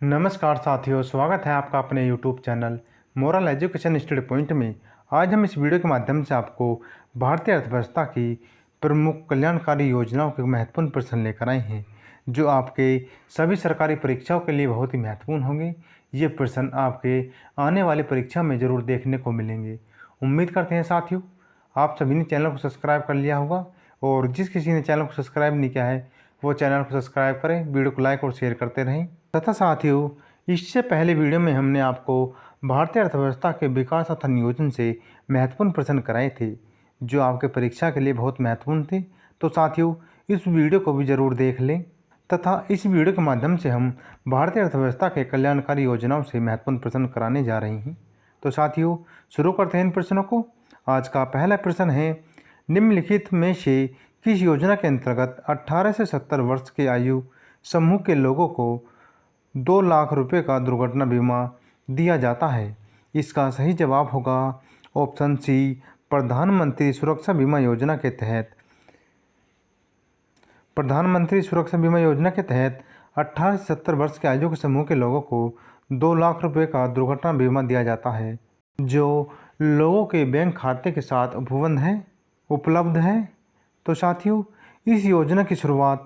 नमस्कार साथियों, स्वागत है आपका अपने YouTube channel moral education study point में। आज हम इस वीडियो के माध्यम से आपको भारतीय अर्थव्यवस्था की प्रमुख कल्याणकारी योजनाओं के महत्वपूर्ण प्रश्न लेकर आए हैं, जो आपके सभी सरकारी परीक्षाओं के लिए बहुत ही महत्वपूर्ण होंगे। ये प्रश्न आपके आने वाली परीक्षा में ज़रूर देखने को मिलेंगे। उम्मीद करते हैं साथियों आप सभी ने चैनल को सब्सक्राइब कर लिया होगा, और जिस किसी ने चैनल को सब्सक्राइब नहीं किया है वो चैनल को सब्सक्राइब करें, वीडियो को लाइक और शेयर करते रहें। तथा साथियों, इससे पहले वीडियो में हमने आपको भारतीय अर्थव्यवस्था के विकास तथा नियोजन से महत्वपूर्ण प्रश्न कराए थे, जो आपके परीक्षा के लिए बहुत महत्वपूर्ण थे। तो साथियों, इस वीडियो को भी ज़रूर देख लें। तथा इस वीडियो के माध्यम से हम भारतीय अर्थव्यवस्था के कल्याणकारी योजनाओं से महत्वपूर्ण प्रश्न कराने जा रहे हैं। तो साथियों, शुरू करते हैं इन प्रश्नों को। आज का पहला प्रश्न है, निम्नलिखित में से किस योजना के अंतर्गत 18 से 70 वर्ष के आयु समूह के लोगों को 2 लाख रुपए का दुर्घटना बीमा दिया जाता है? इसका सही जवाब होगा ऑप्शन सी, प्रधानमंत्री सुरक्षा बीमा योजना के तहत। प्रधानमंत्री सुरक्षा बीमा योजना के तहत 18 से 70 वर्ष के आयु के समूह के लोगों को 2 लाख रुपए का दुर्घटना बीमा दिया जाता है, जो लोगों के बैंक खाते के साथ उपलब्ध है। तो साथियों, इस योजना की शुरुआत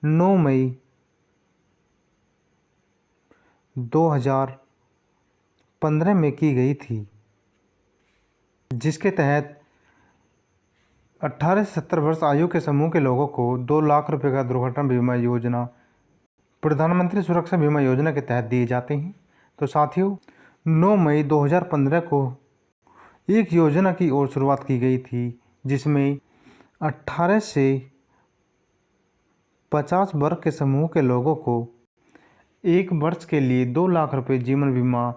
9 मई 2015 में की गई थी, जिसके तहत 18 से 70 वर्ष आयु के समूह के लोगों को 2 लाख रुपए का दुर्घटना बीमा योजना प्रधानमंत्री सुरक्षा बीमा योजना के तहत दिए जाते हैं। तो साथियों, 9 मई 2015 को एक योजना की ओर शुरुआत की गई थी, जिसमें 18 से 50 वर्ग के समूह के लोगों को 1 वर्ष के लिए 2 लाख रुपए जीवन बीमा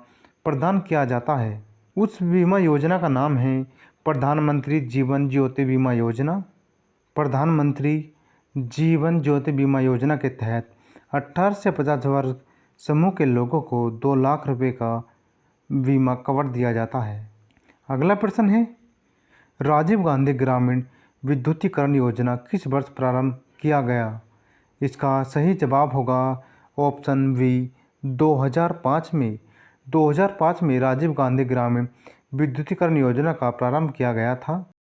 प्रदान किया जाता है। उस बीमा योजना का नाम है प्रधानमंत्री जीवन ज्योति बीमा योजना। प्रधानमंत्री जीवन ज्योति बीमा योजना के तहत 18 से 50 वर्ग समूह के लोगों को 2 लाख रुपए का बीमा कवर दिया जाता है। अगला प्रश्न है, राजीव गांधी ग्रामीण विद्युतीकरण योजना किस वर्ष प्रारंभ किया गया? इसका सही जवाब होगा ऑप्शन बी, 2005 में। 2005 में राजीव गांधी ग्रामीण विद्युतीकरण योजना का प्रारंभ किया गया था।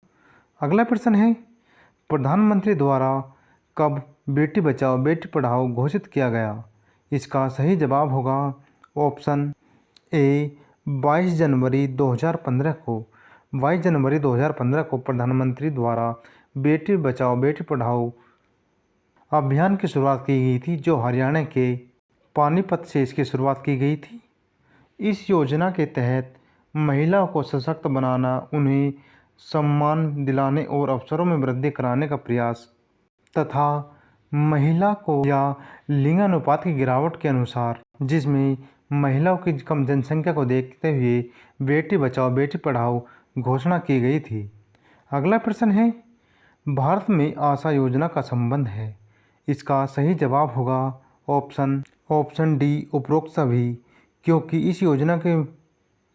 अगला प्रश्न है, प्रधानमंत्री द्वारा कब बेटी बचाओ बेटी पढ़ाओ घोषित किया गया? इसका सही जवाब होगा ऑप्शन ए, 22 जनवरी 2015 को। 22 जनवरी 2015 को प्रधानमंत्री द्वारा बेटी बचाओ बेटी पढ़ाओ अभियान की शुरुआत की गई थी, जो हरियाणा के पानीपत से इसकी शुरुआत की गई थी। इस योजना के तहत महिलाओं को सशक्त बनाना, उन्हें सम्मान दिलाने और अवसरों में वृद्धि कराने का प्रयास तथा महिला को या लिंगानुपात की गिरावट के अनुसार, जिसमें महिलाओं की कम जनसंख्या को देखते हुए बेटी बचाओ बेटी पढ़ाओ घोषणा की गई थी। अगला प्रश्न है, भारत में आशा योजना का संबंध है? इसका सही जवाब होगा ऑप्शन डी, उपरोक्त सभी, क्योंकि इस योजना के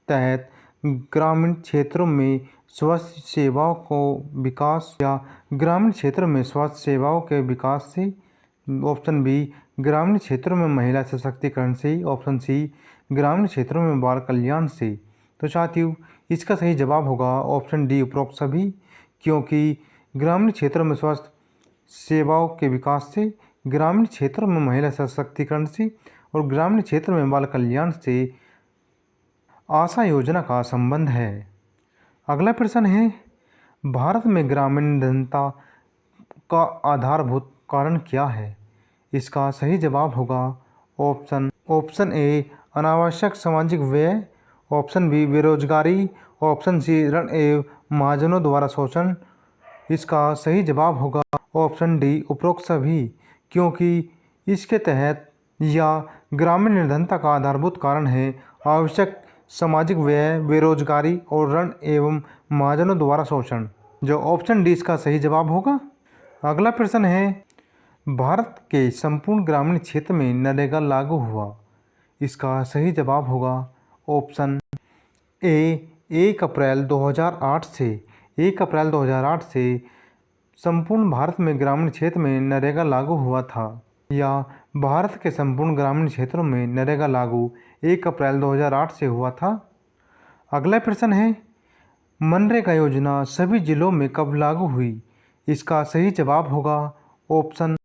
तहत ग्रामीण क्षेत्रों में स्वास्थ्य सेवाओं को विकास या ग्रामीण क्षेत्रों में स्वास्थ्य सेवाओं के विकास से। ऑप्शन बी, ग्रामीण क्षेत्रों में महिला सशक्तिकरण से। ऑप्शन सी, ग्रामीण क्षेत्रों में बाल कल्याण से। तो साथियों, इसका सही जवाब होगा ऑप्शन डी, उपरोक्त सभी, क्योंकि ग्रामीण क्षेत्रों में स्वास्थ्य सेवाओं के विकास से, ग्रामीण क्षेत्रों में महिला सशक्तिकरण से और ग्रामीण क्षेत्रों में बाल कल्याण से आशा योजना का संबंध है। अगला प्रश्न है, भारत में ग्रामीण निर्धनता का आधारभूत कारण क्या है? इसका सही जवाब होगा ऑप्शन ए, अनावश्यक सामाजिक व्यय। ऑप्शन बी, बेरोजगारी। ऑप्शन सी, ऋण एवं महाजनों द्वारा शोषण। इसका सही जवाब होगा ऑप्शन डी, उपरोक्त सभी, क्योंकि इसके तहत या ग्रामीण निर्धनता का आधारभूत कारण है आवश्यक सामाजिक व्यय, बेरोजगारी और ऋण एवं महाजनों द्वारा शोषण, जो ऑप्शन डी इसका सही जवाब होगा। अगला प्रश्न है, भारत के संपूर्ण ग्रामीण क्षेत्र में नरेगा लागू हुआ? इसका सही जवाब होगा ऑप्शन ए, 1 अप्रैल 2008 से। 1 अप्रैल 2008 से संपूर्ण भारत में ग्रामीण क्षेत्र में नरेगा लागू हुआ था, या भारत के संपूर्ण ग्रामीण क्षेत्रों में नरेगा लागू 1 अप्रैल 2008 से हुआ था। अगला प्रश्न है, मनरेगा योजना सभी जिलों में कब लागू हुई? इसका सही जवाब होगा ऑप्शन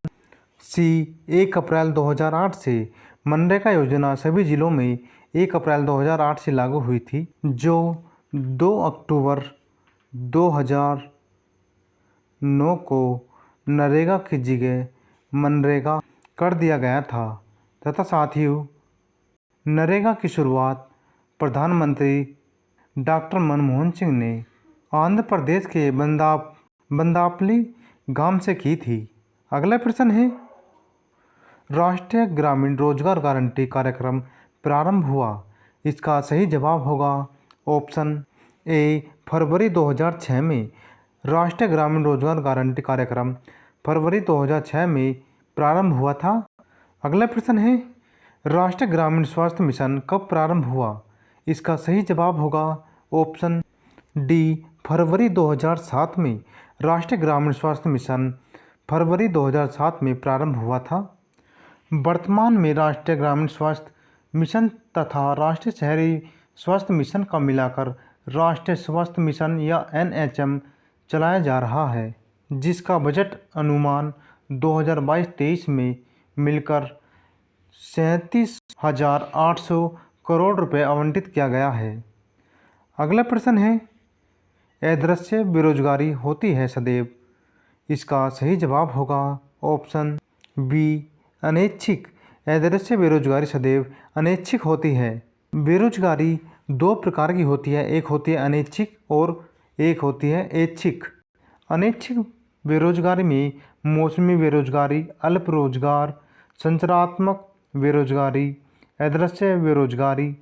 सी 1 अप्रैल 2008 से। मनरेगा योजना सभी जिलों में 1 अप्रैल 2008 से लागू हुई थी, जो 2 अक्टूबर 2009 को नरेगा की जगह मनरेगा कर दिया गया था तथा साथियों, नरेगा की शुरुआत प्रधानमंत्री डॉक्टर मनमोहन सिंह ने आंध्र प्रदेश के बंदापल्ली गांव से की थी। अगला प्रश्न है, राष्ट्रीय ग्रामीण रोजगार गारंटी कार्यक्रम प्रारंभ हुआ? इसका सही जवाब होगा ऑप्शन ए फरवरी 2006 में। राष्ट्रीय ग्रामीण रोजगार गारंटी कार्यक्रम फरवरी 2006 में प्रारंभ हुआ था। अगला प्रश्न है, राष्ट्रीय ग्रामीण स्वास्थ्य मिशन कब प्रारंभ हुआ? इसका सही जवाब होगा ऑप्शन डी फरवरी 2007 में। राष्ट्रीय ग्रामीण स्वास्थ्य मिशन फरवरी 2007 में प्रारंभ हुआ था। वर्तमान में राष्ट्रीय ग्रामीण स्वास्थ्य मिशन तथा राष्ट्रीय शहरी स्वास्थ्य मिशन का मिलाकर राष्ट्रीय स्वास्थ्य मिशन या NHM चलाया जा रहा है, जिसका बजट अनुमान 2022-23 में मिलकर 37,800 करोड़ रुपए आवंटित किया गया है। अगला प्रश्न है, अदृश्य बेरोजगारी होती है सदैव? इसका सही जवाब होगा ऑप्शन बी अनैच्छिक। अदृश्य बेरोजगारी सदैव अनैच्छिक होती है। बेरोजगारी दो प्रकार की होती है, एक होती है अनैच्छिक और एक होती है ऐच्छिक। अनैच्छिक बेरोजगारी में मौसमी बेरोजगारी, अल्प रोजगार, संचरात्मक बेरोजगारी, अदृश्य बेरोजगारी,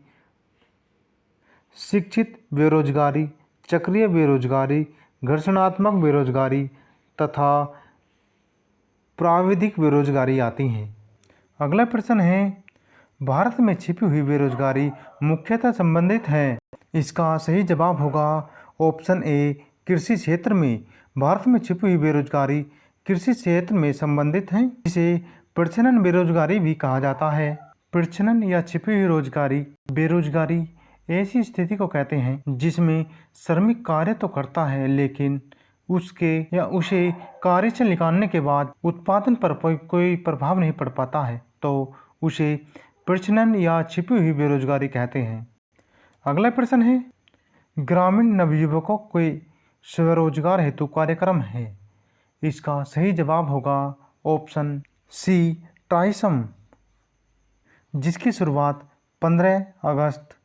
शिक्षित बेरोजगारी, चक्रीय बेरोजगारी, घर्षणात्मक बेरोजगारी तथा प्राविधिक बेरोजगारी आती हैं। अगला प्रश्न है, भारत में छिपी हुई बेरोजगारी मुख्यतः संबंधित है? इसका सही जवाब होगा ऑप्शन ए कृषि क्षेत्र में। भारत में छिपी हुई बेरोजगारी कृषि क्षेत्र में संबंधित है, जिसे प्रच्छन्न बेरोजगारी भी कहा जाता है। प्रच्छन्न या छिपी हुई बेरोजगारी ऐसी स्थिति को कहते हैं जिसमें श्रमिक कार्य तो करता है, लेकिन उसके या उसे कार्य से निकालने के बाद उत्पादन पर कोई प्रभाव नहीं पड़ पाता है, तो उसे प्रच्छन्न या छिपी हुई बेरोजगारी कहते हैं। अगला प्रश्न है, ग्रामीण नवयुवकों के स्वरोजगार हेतु कार्यक्रम है? इसका सही जवाब होगा ऑप्शन सी ट्राइसम, जिसकी शुरुआत 15 अगस्त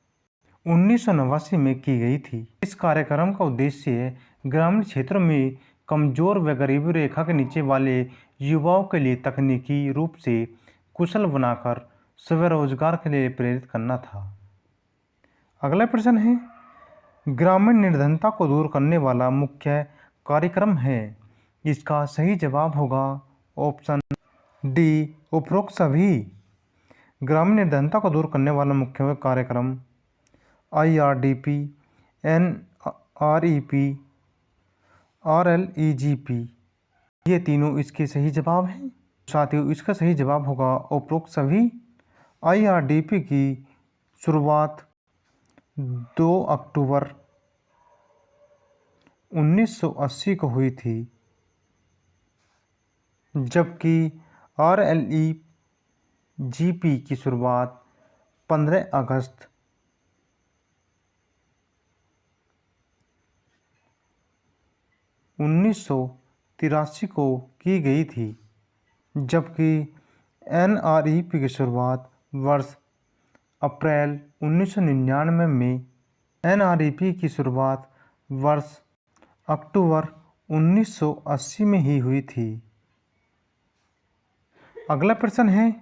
1989 में की गई थी। इस कार्यक्रम का उद्देश्य ग्रामीण क्षेत्रों में कमजोर व गरीबी रेखा के नीचे वाले युवाओं के लिए तकनीकी रूप से कुशल बनाकर स्वरोजगार के लिए प्रेरित करना था। अगला प्रश्न है, ग्रामीण निर्धनता को दूर करने वाला मुख्य कार्यक्रम है? इसका सही जवाब होगा ऑप्शन डी उपरोक्त सभी। ग्रामीण निर्धनता को दूर करने वाला मुख्य कार्यक्रम IRDP, NREP, RLEGP, ये तीनों इसके सही जवाब हैं। साथियों, इसका सही जवाब होगा उपरोक्त सभी। IRDP की शुरुआत 2 अक्टूबर 1980 को हुई थी, जबकि RLEGP की शुरुआत 15 अगस्त 1983 को की गई थी, जबकि NREP की शुरुआत वर्ष अप्रैल 1999 में, NREP की शुरुआत वर्ष अक्टूबर 1980 में ही हुई थी। अगला प्रश्न है,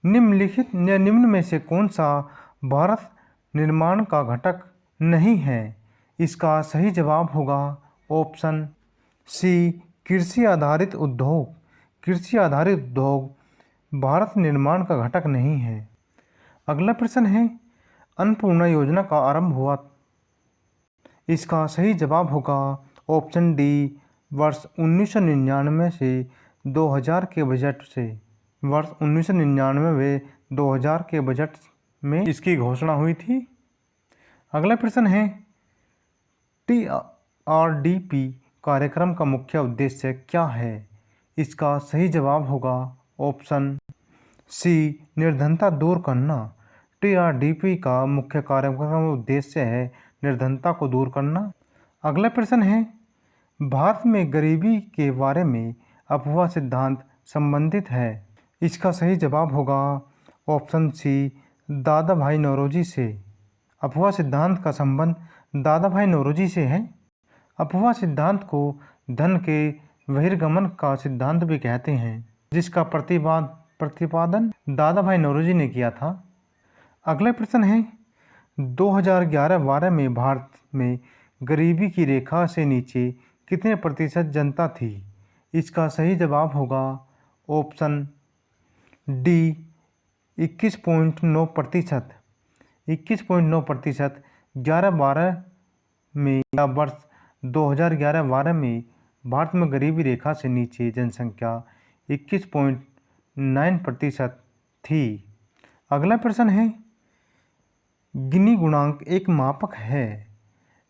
निम्न में से कौन सा भारत निर्माण का घटक नहीं है? इसका सही जवाब होगा ऑप्शन सी कृषि आधारित उद्योग। कृषि आधारित उद्योग भारत निर्माण का घटक नहीं है। अगला प्रश्न है, अन्नपूर्णा योजना का आरंभ हुआ? इसका सही जवाब होगा ऑप्शन डी वर्ष 1999 से 2000 के बजट से। वर्ष 1999 व 2000 के बजट में इसकी घोषणा हुई थी। अगला प्रश्न है, TRDP कार्यक्रम का मुख्य उद्देश्य क्या है? इसका सही जवाब होगा ऑप्शन सी, निर्धनता दूर करना। TRDP का मुख्य कार्यक्रम उद्देश्य है निर्धनता को दूर करना। अगला प्रश्न है, भारत में गरीबी के बारे में अफवाह सिद्धांत संबंधित है। इसका सही जवाब होगा ऑप्शन सी, दादा भाई नौरोजी से। अफवाह सिद्धांत का संबंध दादा भाई नौरोजी से है। अफवाह सिद्धांत को धन के बहिर्गमन का सिद्धांत भी कहते हैं, जिसका प्रतिपादन दादा भाई नौरोजी ने किया था। अगला प्रश्न है, 2011-12 में भारत में गरीबी की रेखा से नीचे कितने प्रतिशत जनता थी? इसका सही जवाब होगा ऑप्शन डी, 21.9%। 21.9% 11-12 में या वर्ष 2011-12 में भारत में गरीबी रेखा से नीचे जनसंख्या 21.9% थी। अगला प्रश्न है, गिनी गुणांक एक मापक है।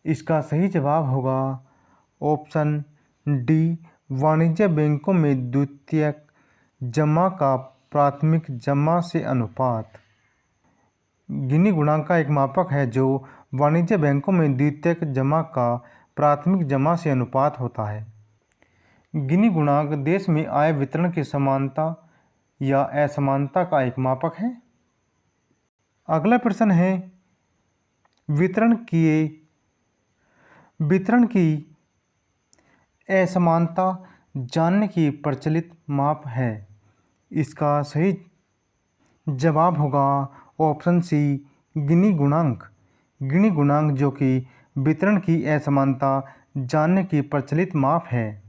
इसका सही जवाब होगा ऑप्शन डी, वाणिज्य बैंकों में द्वितीयक जमा का प्राथमिक जमा से अनुपात। गिनी गुणांक का एक मापक है जो वाणिज्य बैंकों में द्वितीयक जमा का प्राथमिक जमा से अनुपात होता है। गिनी गुणांक देश में आय वितरण की समानता या असमानता का एक मापक है। अगला प्रश्न है, वितरण की असमानता जानने की प्रचलित माप है। इसका सही जवाब होगा ऑप्शन सी, गिनी गुणांक। गिनी गुणांक जो कि वितरण की असमानता जानने की प्रचलित माप है।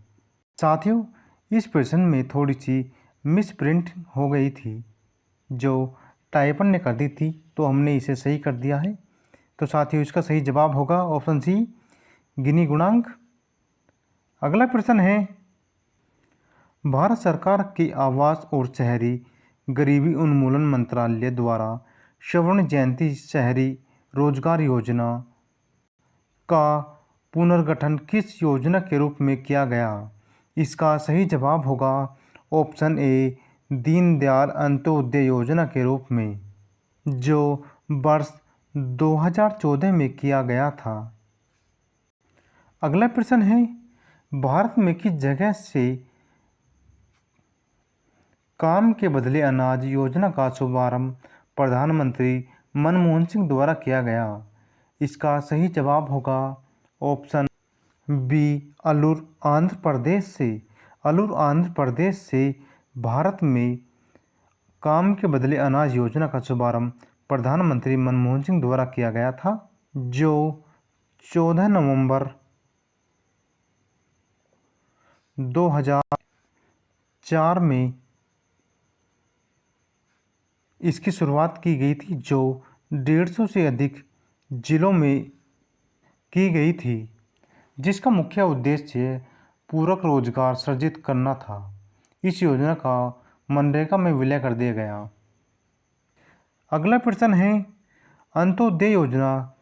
साथियों, इस प्रश्न में थोड़ी सी मिसप्रिंट हो गई थी जो टाइपर ने कर दी थी, तो हमने इसे सही कर दिया है। तो साथियों, इसका सही जवाब होगा ऑप्शन सी, गिनी गुणांक। अगला प्रश्न है, भारत सरकार के आवास और शहरी गरीबी उन्मूलन मंत्रालय द्वारा स्वर्ण जयंती शहरी रोजगार योजना का पुनर्गठन किस योजना के रूप में किया गया? इसका सही जवाब होगा ऑप्शन ए, दीनदयाल अंत्योदय योजना के रूप में, जो वर्ष 2014 में किया गया था। अगला प्रश्न है, भारत में किस जगह से काम के बदले अनाज योजना का शुभारंभ प्रधानमंत्री मनमोहन सिंह द्वारा किया गया? इसका सही जवाब होगा ऑप्शन बी, अलूर आंध्र प्रदेश से। अलूर आंध्र प्रदेश से भारत में काम के बदले अनाज योजना का शुभारंभ प्रधानमंत्री मनमोहन सिंह द्वारा किया गया था, जो 14 नवंबर 2004 में इसकी शुरुआत की गई थी, जो 150 से अधिक जिलों में की गई थी, जिसका मुख्य उद्देश्य पूरक रोजगार सृजित करना था। इस योजना का मनरेगा में विलय कर दिया गया। अगला प्रश्न है, अंत्योदय योजना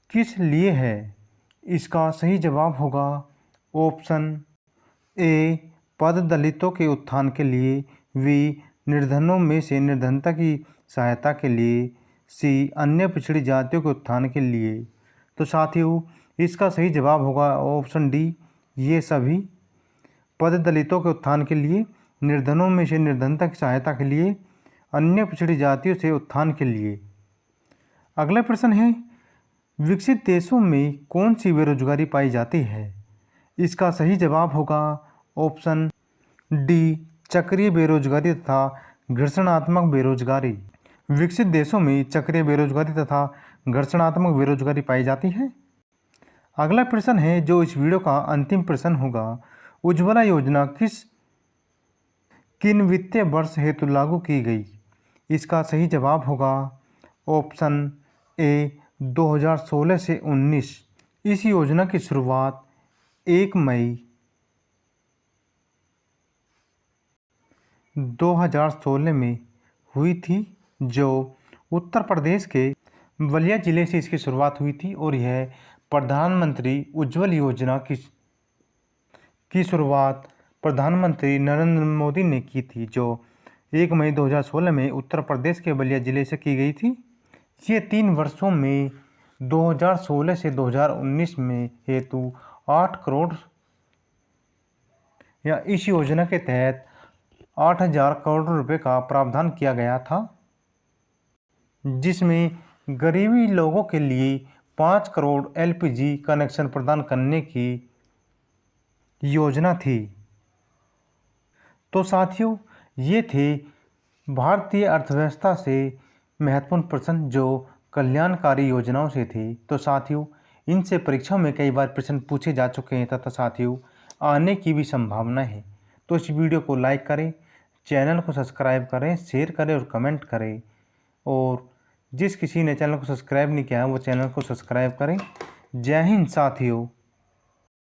किस लिए है? इसका सही जवाब होगा ऑप्शन ए, पद दलितों के उत्थान के लिए, बी, निर्धनों में से निर्धनता की सहायता के लिए, सी, अन्य पिछड़ी जातियों के उत्थान के लिए। तो साथियों, इसका सही जवाब होगा ऑप्शन डी, ये सभी। पद दलितों के उत्थान के लिए, निर्धनों में से निर्धनता की सहायता के लिए, अन्य पिछड़ी जातियों से उत्थान के लिए। अगला प्रश्न है, विकसित देशों में कौन सी बेरोजगारी पाई जाती है? इसका सही जवाब होगा ऑप्शन डी, चक्रीय बेरोजगारी तथा घर्षणात्मक बेरोजगारी। विकसित देशों में चक्रीय बेरोजगारी तथा घर्षणात्मक बेरोजगारी पाई जाती है। अगला प्रश्न है, जो इस वीडियो का अंतिम प्रश्न होगा, उज्ज्वला योजना किन वित्तीय वर्ष हेतु लागू की गई? इसका सही जवाब होगा ऑप्शन ए, 2016 से 19। इस योजना की शुरुआत 1 मई 2016 में हुई थी, जो उत्तर प्रदेश के बलिया ज़िले से इसकी शुरुआत हुई थी। और यह प्रधानमंत्री उज्ज्वल योजना की शुरुआत प्रधानमंत्री नरेंद्र मोदी ने की थी, जो 1 मई 2016 में उत्तर प्रदेश के बलिया ज़िले से की गई थी। ये 3 वर्षों में 2016 से 2019 में हेतु 8 करोड़ या इस योजना के तहत 8,000 करोड़ रुपए का प्रावधान किया गया था, जिसमें गरीबी लोगों के लिए 5 करोड़ एलपीजी कनेक्शन प्रदान करने की योजना थी। तो साथियों, ये थे भारतीय अर्थव्यवस्था से महत्वपूर्ण प्रश्न जो कल्याणकारी योजनाओं से थे। तो साथियों, इनसे परीक्षा में कई बार प्रश्न पूछे जा चुके हैं तथा साथियों आने की भी संभावना है। तो इस वीडियो को लाइक करें, चैनल को सब्सक्राइब करें, शेयर करें और कमेंट करें। और जिस किसी ने चैनल को सब्सक्राइब नहीं किया है वो चैनल को सब्सक्राइब करें। जय हिंद साथियों।